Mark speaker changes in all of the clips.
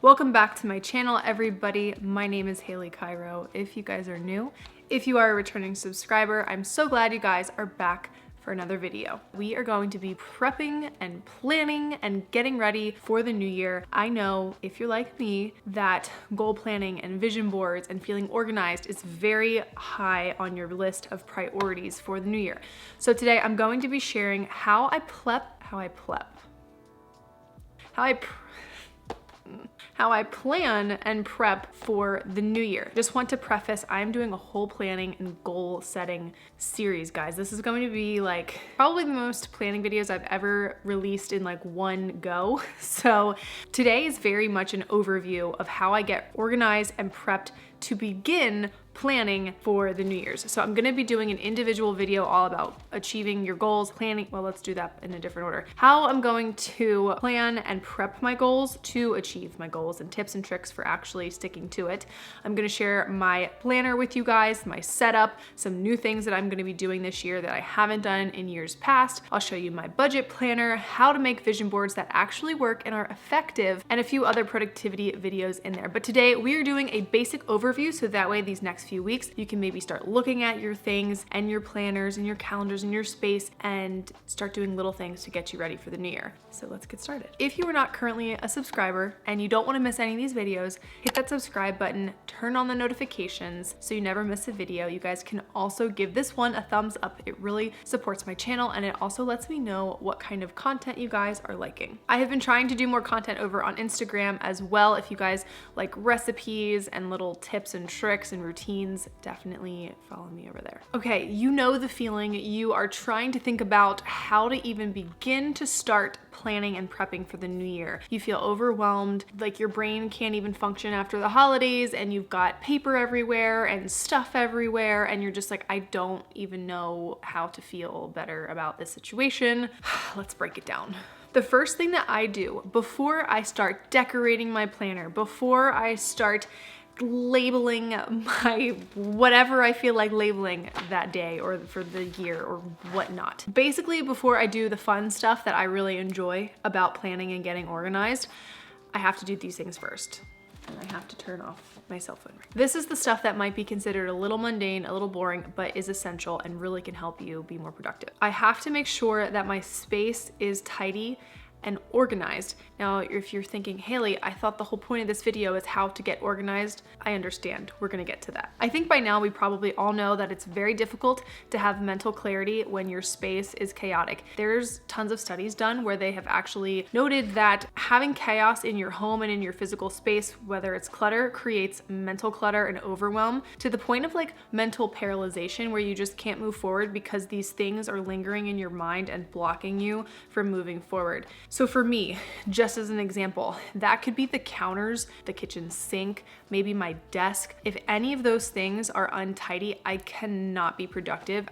Speaker 1: Welcome back to my channel, everybody. My name is Haley Cairo, if you guys are new. If you are a returning subscriber, I'm so glad you guys are back for another video. We are going to be prepping and planning and getting ready for the new year. I know if you're like me that goal planning and vision boards and feeling organized is very high on your list of priorities for the new year. So today I'm going to be sharing how I plan and prep for the new year. Just want to preface, I'm doing a whole planning and goal setting series, guys. This is going to be like probably the most planning videos I've ever released in like one go. So today is very much an overview of how I get organized and prepped to begin planning for the New Year's. So I'm gonna be doing an individual video all about achieving your goals, planning, well, let's do that in a different order. How I'm going to plan and prep my goals to achieve my goals and tips and tricks for actually sticking to it. I'm gonna share my planner with you guys, my setup, some new things that I'm gonna be doing this year that I haven't done in years past. I'll show you my budget planner, how to make vision boards that actually work and are effective, and a few other productivity videos in there. But today we are doing a basic overview so that way these next few weeks you can maybe start looking at your things and your planners and your calendars and your space and start doing little things to get you ready for the new year. So let's get started. If you are not currently a subscriber and you don't want to miss any of these videos, hit that subscribe button, turn on the notifications so you never miss a video. You guys can also give this one a thumbs up. It really supports my channel and it also lets me know what kind of content you guys are liking. I have been trying to do more content over on Instagram as well. If you guys like recipes and little tips and tricks and routines, definitely follow me over there. Okay, you know the feeling. You are trying to think about how to even begin to start planning and prepping for the new year. You feel overwhelmed, like your brain can't even function after the holidays and you've got paper everywhere and stuff everywhere and you're just like, I don't even know how to feel better about this situation. Let's break it down. The first thing that I do before I start decorating my planner, before I start labeling my whatever I feel like labeling that day or for the year or whatnot. Basically, before I do the fun stuff that I really enjoy about planning and getting organized, I have to do these things first. And I have to turn off my cell phone. This is the stuff that might be considered a little mundane, a little boring, but is essential and really can help you be more productive. I have to make sure that my space is tidy and organized. Now, if you're thinking, Haley, I thought the whole point of this video is how to get organized. I understand, we're gonna get to that. I think by now we probably all know that it's very difficult to have mental clarity when your space is chaotic. There's tons of studies done where they have actually noted that having chaos in your home and in your physical space, whether it's clutter, creates mental clutter and overwhelm to the point of like mental paralyzation where you just can't move forward because these things are lingering in your mind and blocking you from moving forward. So for me, just as an example, that could be the counters, the kitchen sink, maybe my desk. If any of those things are untidy, I cannot be productive.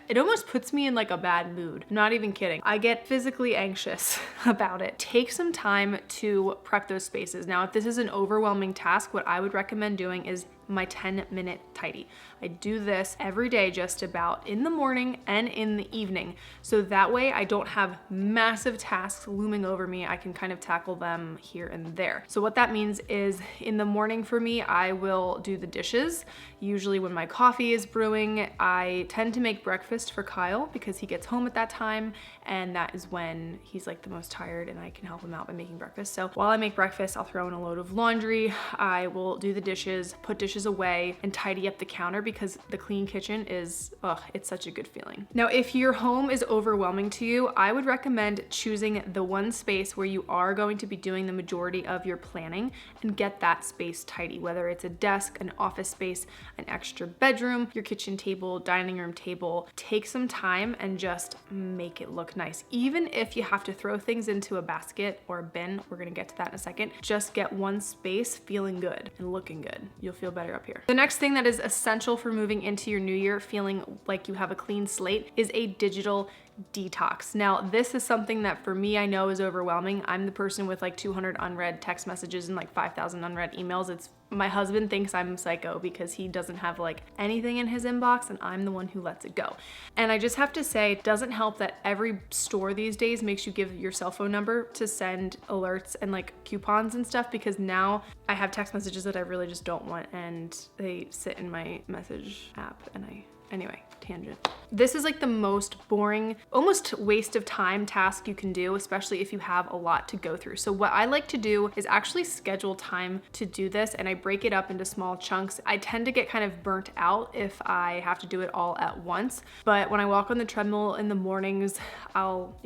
Speaker 1: It almost puts me in like a bad mood. I'm not even kidding. I get physically anxious about it. Take some time to prep those spaces. Now, if this is an overwhelming task, what I would recommend doing is my 10-minute tidy. I do this every day just about in the morning and in the evening. So that way I don't have massive tasks looming over me. I can kind of tackle them here and there. So what that means is in the morning for me, I will do the dishes. Usually when my coffee is brewing, I tend to make breakfast for Kyle because he gets home at that time and that is when he's like the most tired and I can help him out by making breakfast. So while I make breakfast, I'll throw in a load of laundry. I will do the dishes, put dishes away and tidy up the counter because the clean kitchen is, it's such a good feeling. Now, if your home is overwhelming to you, I would recommend choosing the one space where you are going to be doing the majority of your planning and get that space tidy, whether it's a desk, an office space, an extra bedroom, your kitchen table, dining room table. Take some time and just make it look nice. Even if you have to throw things into a basket or a bin, we're gonna get to that in a second, just get one space feeling good and looking good. You'll feel better up here. The next thing that is essential for moving into your new year feeling like you have a clean slate is a digital detox. Now, this is something that for me, I know is overwhelming. I'm the person with like 200 unread text messages and like 5,000 unread emails. My husband thinks I'm psycho because he doesn't have like anything in his inbox and I'm the one who lets it go. And I just have to say, it doesn't help that every store these days makes you give your cell phone number to send alerts and like coupons and stuff, because now I have text messages that I really just don't want and they sit in my message app and anyway, tangent. This is like the most boring, almost waste of time task you can do, especially if you have a lot to go through. So what I like to do is actually schedule time to do this, and I break it up into small chunks. I tend to get kind of burnt out if I have to do it all at once, but when I walk on the treadmill in the mornings, I'll,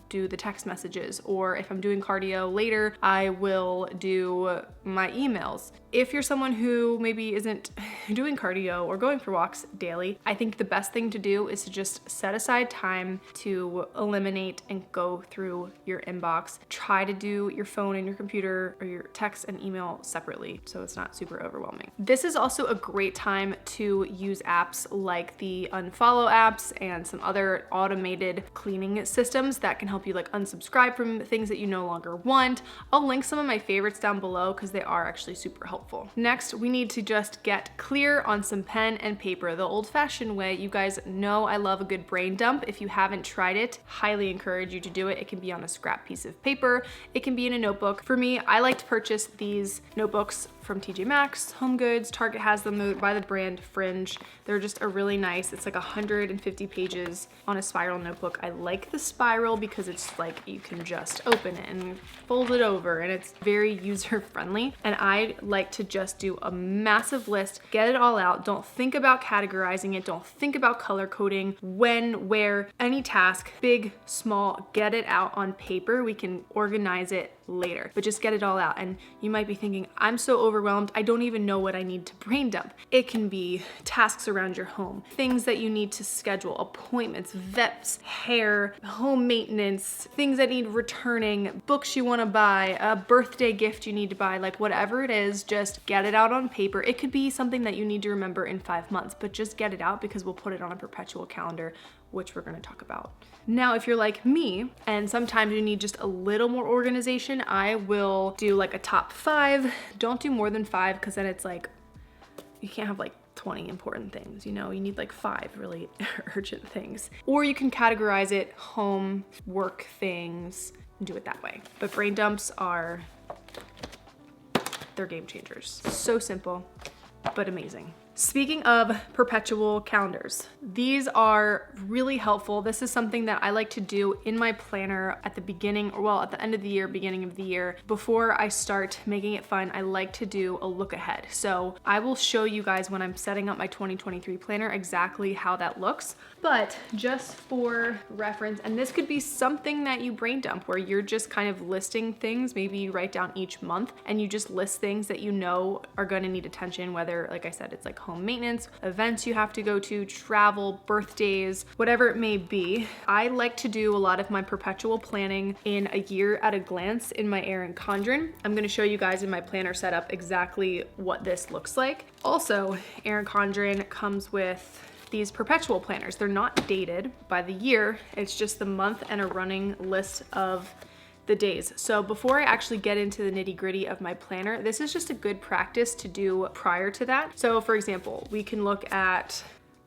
Speaker 1: do the text messages, or if I'm doing cardio later, I will do my emails. If you're someone who maybe isn't doing cardio or going for walks daily, I think the best thing to do is to just set aside time to eliminate and go through your inbox. Try to do your phone and your computer or your text and email separately so it's not super overwhelming. This is also a great time to use apps like the unfollow apps and some other automated cleaning systems that can help you like unsubscribe from things that you no longer want. I'll link some of my favorites down below because they are actually super helpful. Next, we need to just get clear on some pen and paper, the old-fashioned way. You guys know I love a good brain dump. If you haven't tried it, highly encourage you to do it. It can be on a scrap piece of paper. It can be in a notebook. For me, I like to purchase these notebooks from TJ Maxx, Home Goods. Target has them by the brand Fringe. They're just a really nice, it's like 150 pages on a spiral notebook. I like the spiral because it's like you can just open it and fold it over and it's very user friendly. And I like to just do a massive list, get it all out. Don't think about categorizing it. Don't think about color coding, when, where, any task, big, small, get it out on paper. We can organize it later, but just get it all out. And you might be thinking, I'm so overwhelmed, I don't even know what I need to brain dump. It can be tasks around your home, things that you need to schedule, appointments, vets, hair, home maintenance, things that need returning, books you want to buy, a birthday gift you need to buy, like whatever it is, just get it out on paper. It could be something that you need to remember in 5 months, but just get it out because we'll put it on a perpetual calendar, which we're going to talk about. Now, if you're like me and sometimes you need just a little more organization, I will do like a top 5. Don't do more than 5 because then it's like, you can't have like 20 important things, you need like 5 really urgent things. Or you can categorize it home, work things, and do it that way. But brain dumps they're game changers. So simple, but amazing. Speaking of perpetual calendars, these are really helpful. This is something that I like to do in my planner at the beginning, or at the end of the year, beginning of the year. Before I start making it fun, I like to do a look ahead. So I will show you guys when I'm setting up my 2023 planner exactly how that looks. But just for reference, and this could be something that you brain dump where you're just kind of listing things. Maybe you write down each month and you just list things that you know are going to need attention, whether, like I said, it's like home maintenance, events you have to go to, travel, birthdays, whatever it may be. I like to do a lot of my perpetual planning in a year at a glance in my Erin Condren. I'm going to show you guys in my planner setup exactly what this looks like. Also, Erin Condren comes with these perpetual planners. They're not dated by the year. It's just the month and a running list of the days. So before I actually get into the nitty gritty of my planner, this is just a good practice to do prior to that. So for example, we can look at,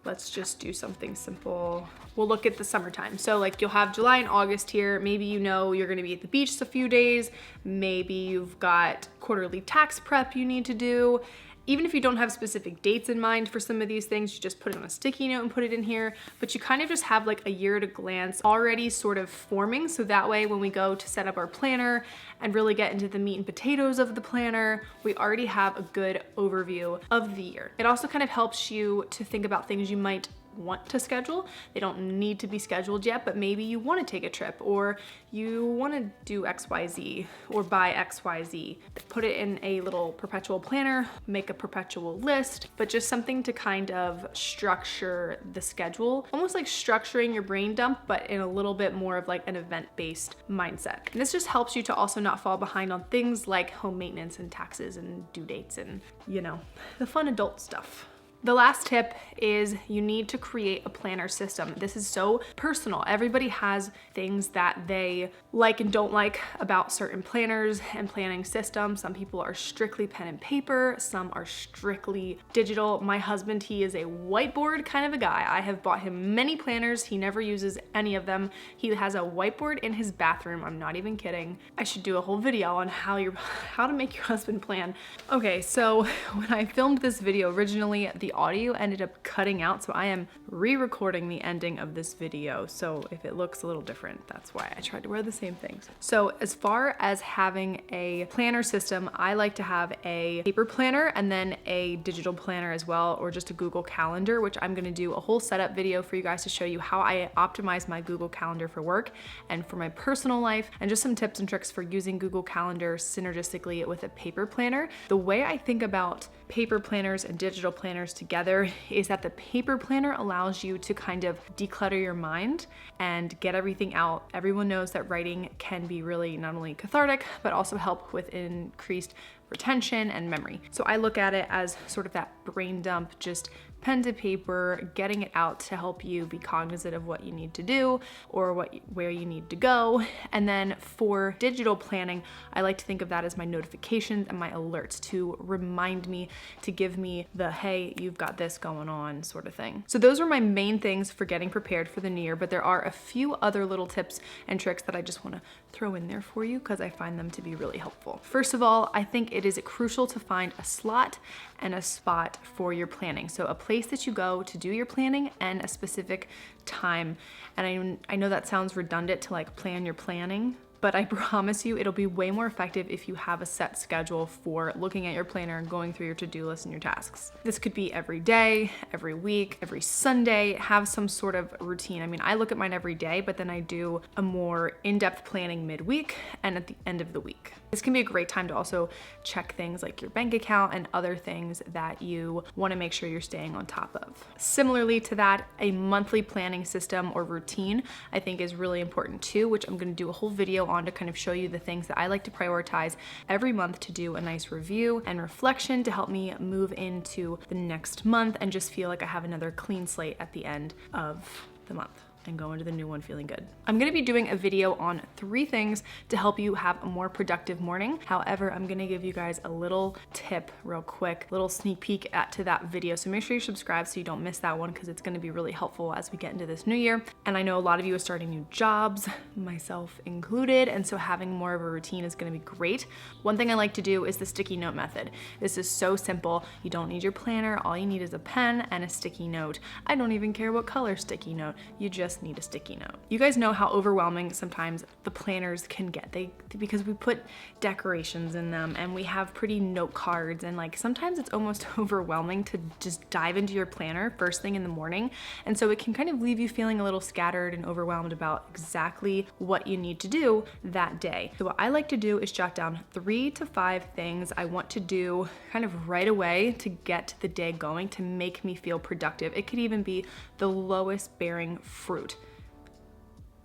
Speaker 1: let's just do something simple. We'll look at the summertime. So like you'll have July and August here. Maybe you're gonna be at the beach a few days. Maybe you've got quarterly tax prep you need to do. Even if you don't have specific dates in mind for some of these things, you just put it on a sticky note and put it in here, but you kind of just have like a year at a glance already sort of forming. So that way, when we go to set up our planner and really get into the meat and potatoes of the planner, we already have a good overview of the year. It also kind of helps you to think about things you might want to schedule. They don't need to be scheduled yet, but maybe you want to take a trip or you want to do XYZ or buy XYZ. Put it in a little perpetual planner, make a perpetual list, but just something to kind of structure the schedule, almost like structuring your brain dump, but in a little bit more of like an event-based mindset. And this just helps you to also not fall behind on things like home maintenance and taxes and due dates and, the fun adult stuff. The last tip is you need to create a planner system. This is so personal. Everybody has things that they like and don't like about certain planners and planning systems. Some people are strictly pen and paper, some are strictly digital. My husband, he is a whiteboard kind of a guy. I have bought him many planners. He never uses any of them. He has a whiteboard in his bathroom. I'm not even kidding. I should do a whole video on how to make your husband plan. Okay, so when I filmed this video originally, the audio ended up cutting out, so I am re-recording the ending of this video. So if it looks a little different, that's why I tried to wear the same things. So as far as having a planner system, I like to have a paper planner and then a digital planner as well, or just a Google Calendar, which I'm gonna do a whole setup video for you guys to show you how I optimize my Google Calendar for work and for my personal life, and just some tips and tricks for using Google Calendar synergistically with a paper planner. The way I think about paper planners and digital planners together is that the paper planner allows you to kind of declutter your mind and get everything out. Everyone knows that writing can be really not only cathartic, but also help with increased retention and memory. So I look at it as sort of that brain dump, just pen to paper, getting it out to help you be cognizant of what you need to do or where you need to go. And then for digital planning, I like to think of that as my notifications and my alerts to remind me, to give me the, hey, you've got this going on sort of thing. So those are my main things for getting prepared for the new year, but there are a few other little tips and tricks that I just wanna throw in there for you because I find them to be really helpful. First of all, I think it is crucial to find a slot and a spot for your planning. So a place that you go to do your planning and a specific time. And I know that sounds redundant to like plan your planning, but I promise you it'll be way more effective if you have a set schedule for looking at your planner and going through your to-do list and your tasks. This could be every day, every week, every Sunday, have some sort of routine. I mean, I look at mine every day, but then I do a more in-depth planning midweek and at the end of the week. This can be a great time to also check things like your bank account and other things that you want to make sure you're staying on top of. Similarly to that, a monthly planning system or routine I think is really important too, which I'm going to do a whole video on to kind of show you the things that I like to prioritize every month to do a nice review and reflection to help me move into the next month and just feel like I have another clean slate at the end of the month and go into the new one feeling good. I'm gonna be doing a video on 3 things to help you have a more productive morning. However, I'm gonna give you guys a little tip real quick, little sneak peek to that video. So make sure you subscribe so you don't miss that one because it's gonna be really helpful as we get into this new year. And I know a lot of you are starting new jobs, myself included, and so having more of a routine is gonna be great. One thing I like to do is the sticky note method. This is so simple. You don't need your planner. All you need is a pen and a sticky note. I don't even care what color sticky note. You just need a sticky note. You guys know how overwhelming sometimes the planners can get. Because we put decorations in them and we have pretty note cards, and like sometimes it's almost overwhelming to just dive into your planner first thing in the morning. And so it can kind of leave you feeling a little scattered and overwhelmed about exactly what you need to do that day. So what I like to do is jot down 3 to 5 things I want to do kind of right away to get the day going, to make me feel productive. It could even be the lowest bearing fruit.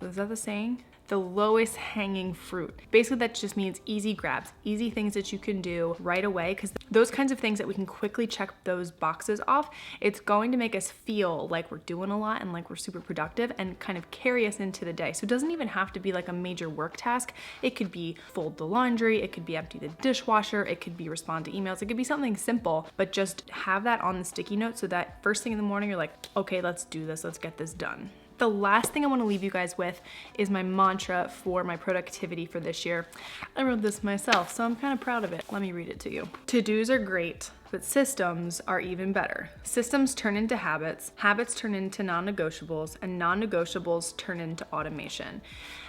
Speaker 1: Is that the saying? The lowest hanging fruit. Basically, that just means easy grabs, easy things that you can do right away, because those kinds of things that we can quickly check those boxes off, it's going to make us feel like we're doing a lot and like we're super productive and kind of carry us into the day. So it doesn't even have to be like a major work task. It could be fold the laundry, it could be empty the dishwasher, it could be respond to emails, it could be something simple, but just have that on the sticky note so that first thing in the morning you're like, okay, let's do this, let's get this done. The last thing I want to leave you guys with is my mantra for my productivity for this year. I wrote this myself, so I'm kind of proud of it. Let me read it to you. To-dos are great, but systems are even better. Systems turn into habits, habits turn into non-negotiables, and non-negotiables turn into automation.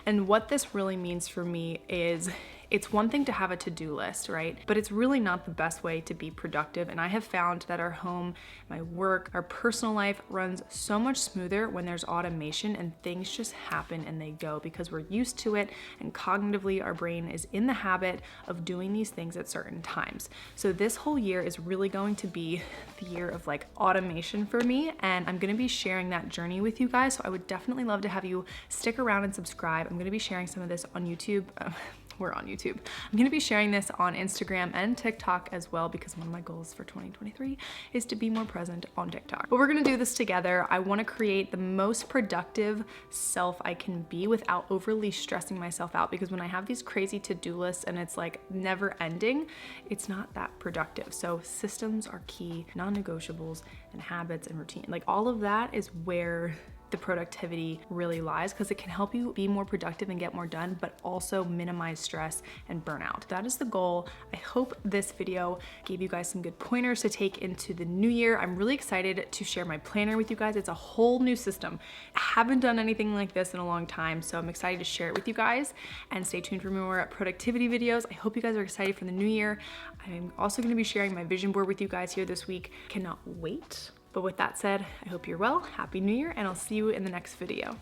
Speaker 1: And what this really means for me is it's one thing to have a to-do list, right? But it's really not the best way to be productive. And I have found that our home, my work, our personal life runs so much smoother when there's automation and things just happen and they go because we're used to it, and cognitively our brain is in the habit of doing these things at certain times. So this whole year is really going to be the year of like automation for me, and I'm gonna be sharing that journey with you guys. So I would definitely love to have you stick around and subscribe. I'm gonna be sharing some of this on YouTube. we're on YouTube. I'm gonna be sharing this on Instagram and TikTok as well because one of my goals for 2023 is to be more present on TikTok. But we're gonna do this together. I wanna create the most productive self I can be without overly stressing myself out, because when I have these crazy to-do lists and it's like never ending, it's not that productive. So systems are key, non-negotiables and habits and routine. Like all of that is where the productivity really lies, because it can help you be more productive and get more done, but also minimize stress and burnout. That is the goal. I hope this video gave you guys some good pointers to take into the new year. I'm really excited to share my planner with you guys. It's a whole new system. I haven't done anything like this in a long time, so I'm excited to share it with you guys, and stay tuned for more productivity videos. I hope you guys are excited for the new year. I'm also gonna be sharing my vision board with you guys here this week. Cannot wait. But with that said, I hope you're well, Happy New Year, and I'll see you in the next video.